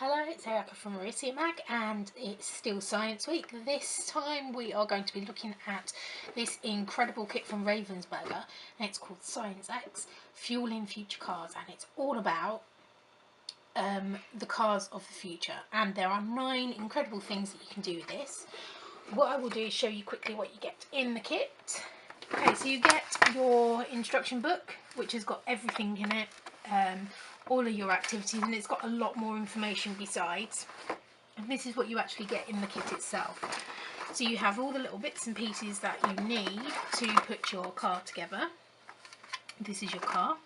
Hello, it's Erica from Marisia Mag and it's still Science Week. This time we are going to be looking at this incredible kit from Ravensburger and it's called Science X, Fueling Future Cars, and it's all about the cars of the future, and there are 9 incredible things that you can do with this. What I will do is show you quickly what you get in the kit. Okay, so you get your instruction book which has got everything in it, all of your activities, and it's got a lot more information besides. And this is what you actually get in the kit itself. So you have all the little bits and pieces that you need to put your car together. This is your car.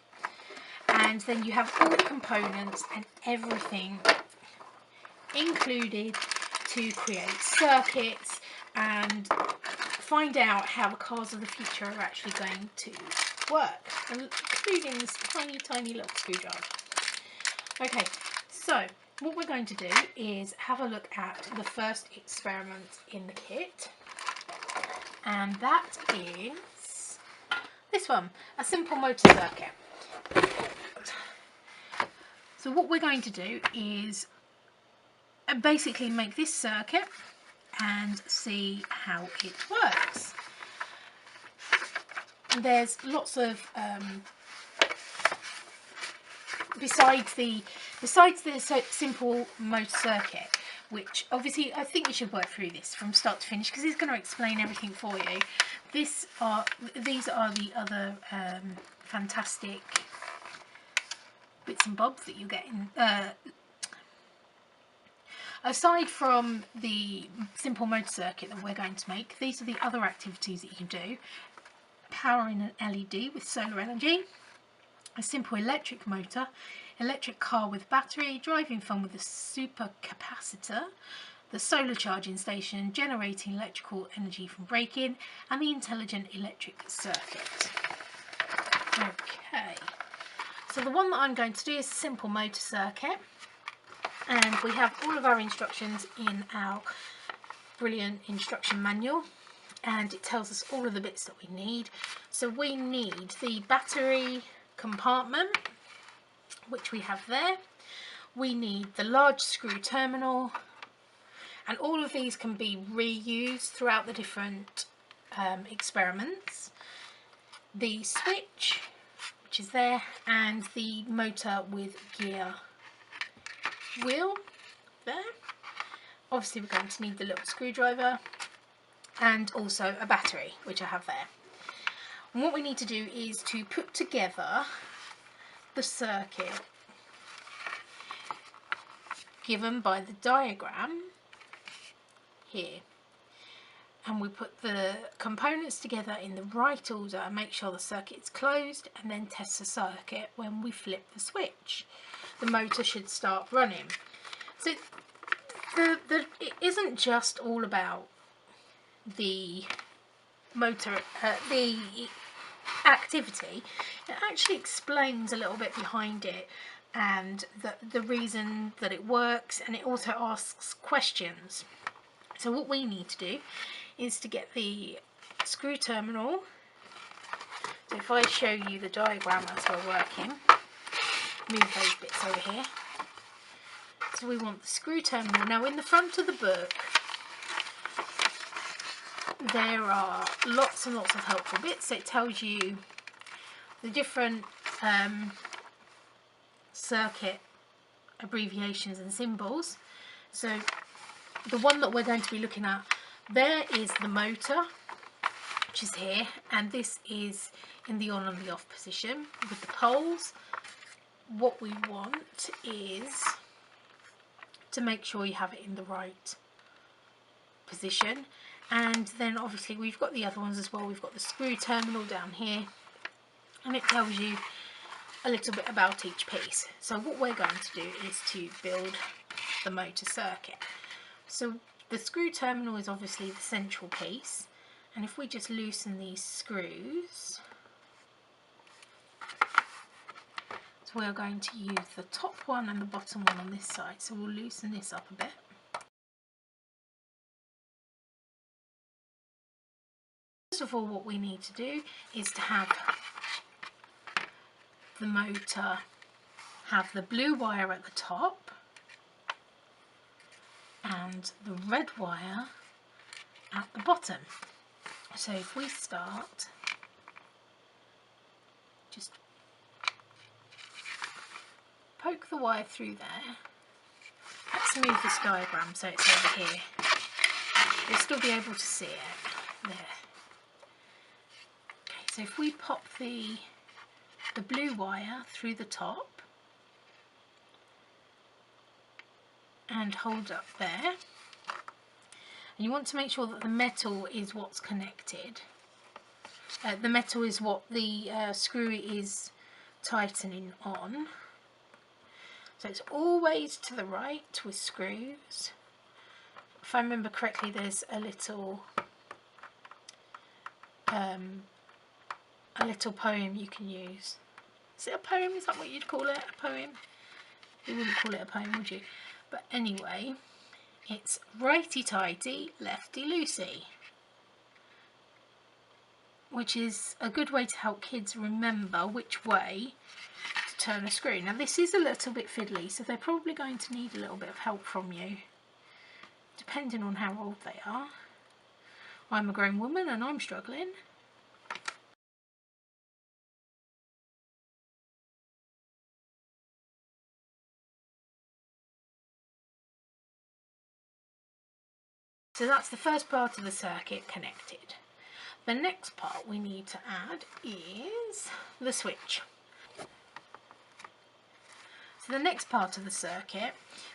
And then you have all the components and everything included to create circuits and find out how the cars of the future are actually going to work, including this tiny little screwdriver. Okay, so what we're going to do is have a look at the first experiment in the kit, and that is this one, a simple motor circuit. So what we're going to do is basically make this circuit and see how it works. There's lots of besides the simple motor circuit, which obviously I think we should work through this from start to finish because it's going to explain everything for you. These are the other fantastic bits and bobs that you get in. Aside from the simple motor circuit that we're going to make, these are the other activities that you can do. Powering an LED with solar energy, a simple electric motor, electric car with battery, driving fun with a supercapacitor, the solar charging station, generating electrical energy from braking, and the intelligent electric circuit. Okay, so the one that I'm going to do is a simple motor circuit, and we have all of our instructions in our brilliant instruction manual, and it tells us all of the bits that we need. So we need the battery compartment, which we have there. We need the large screw terminal, and all of these can be reused throughout the different experiments. The switch, which is there, and the motor with gear wheel there. Obviously we're going to need the little screwdriver and also a battery, which I have there. And what we need to do is to put together the circuit given by the diagram here, and we put the components together in the right order and make sure the circuit's closed, and then test the circuit. When we flip the switch, the motor should start running. So it isn't just all about the motor, the activity. It actually explains a little bit behind it and the reason that it works, and it also asks questions. So what we need to do is to get the screw terminal. So if I show you the diagram as we're working, move those bits over here. So we want the screw terminal. Now in the front of the book there are lots and lots of helpful bits. So it tells you the different circuit abbreviations and symbols. So the one that we're going to be looking at there is the motor, which is here, and this is in the on and the off position with the poles. What we want is to make sure you have it in the right position, and then obviously we've got the other ones as well. We've got the screw terminal down here, and it tells you a little bit about each piece. So what we're going to do is to build the motor circuit. So the screw terminal is obviously the central piece, and if we just loosen these screws, so we're going to use the top one and the bottom one on this side. So we'll loosen this up a bit. First of all, what we need to do is to have the motor have the blue wire at the top around the red wire at the bottom. So if we start, just poke the wire through there. Let's move this diagram so it's over here. You'll still be able to see it there. Okay, so if we pop the blue wire through the top and hold up there, and you want to make sure that the metal is what's connected. The metal is what the screw is tightening on. So it's always to the right with screws. If I remember correctly, there's a little poem you can use. Is it a poem? Is that what you'd call it? A poem? You wouldn't call it a poem, would you? But anyway, it's righty-tighty, lefty-loosey, which is a good way to help kids remember which way to turn a screw. Now this is a little bit fiddly, so they're probably going to need a little bit of help from you, depending on how old they are. I'm a grown woman and I'm struggling. So that's the first part of the circuit connected. The next part we need to add is the switch. So the next part of the circuit,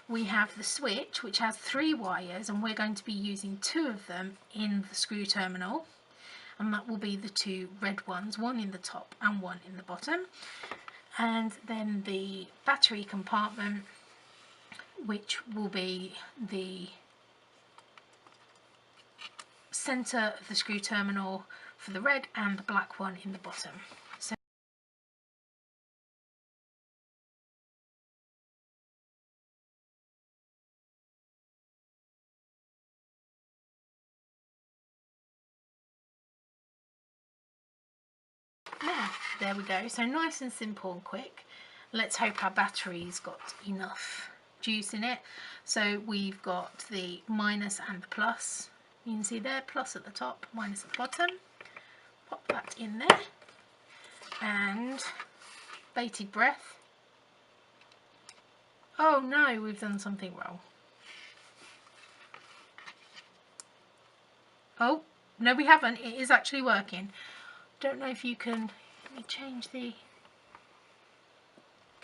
we have the switch, which has 3 wires, and we're going to be using 2 of them in the screw terminal, and that will be the 2 red ones, one in the top and one in the bottom. And then the battery compartment, which will be the centre of the screw terminal for the red and the black one in the bottom. Yeah, there we go. So nice and simple and quick. Let's hope our battery's got enough juice in it. So we've got the minus and the plus. You can see there, plus at the top, minus at the bottom. Pop that in there. And bated breath. Oh no, we've done something wrong. Oh, no we haven't. It is actually working. Don't know if you can, let me change the,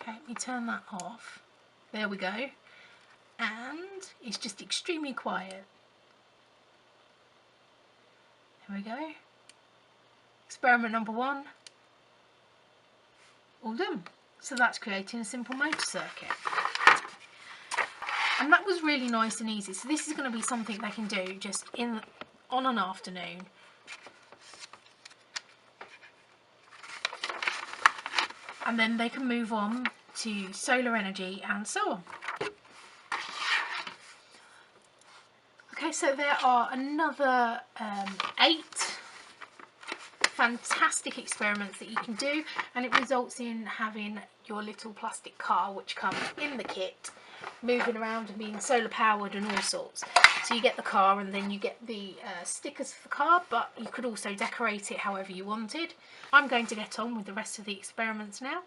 okay, let me turn that off. There we go. And it's just extremely quiet. There we go. Experiment number 1. All done. So that's creating a simple motor circuit. And that was really nice and easy. So this is going to be something they can do just on an afternoon. And then they can move on to solar energy and so on. Okay, so there are another 8 fantastic experiments that you can do, and it results in having your little plastic car, which comes in the kit, moving around and being solar powered and all sorts. So you get the car and then you get the stickers for the car, but you could also decorate it however you wanted. I'm going to get on with the rest of the experiments now,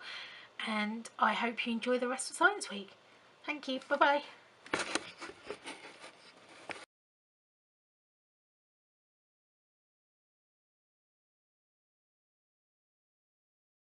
and I hope you enjoy the rest of Science Week. Thank you, bye bye.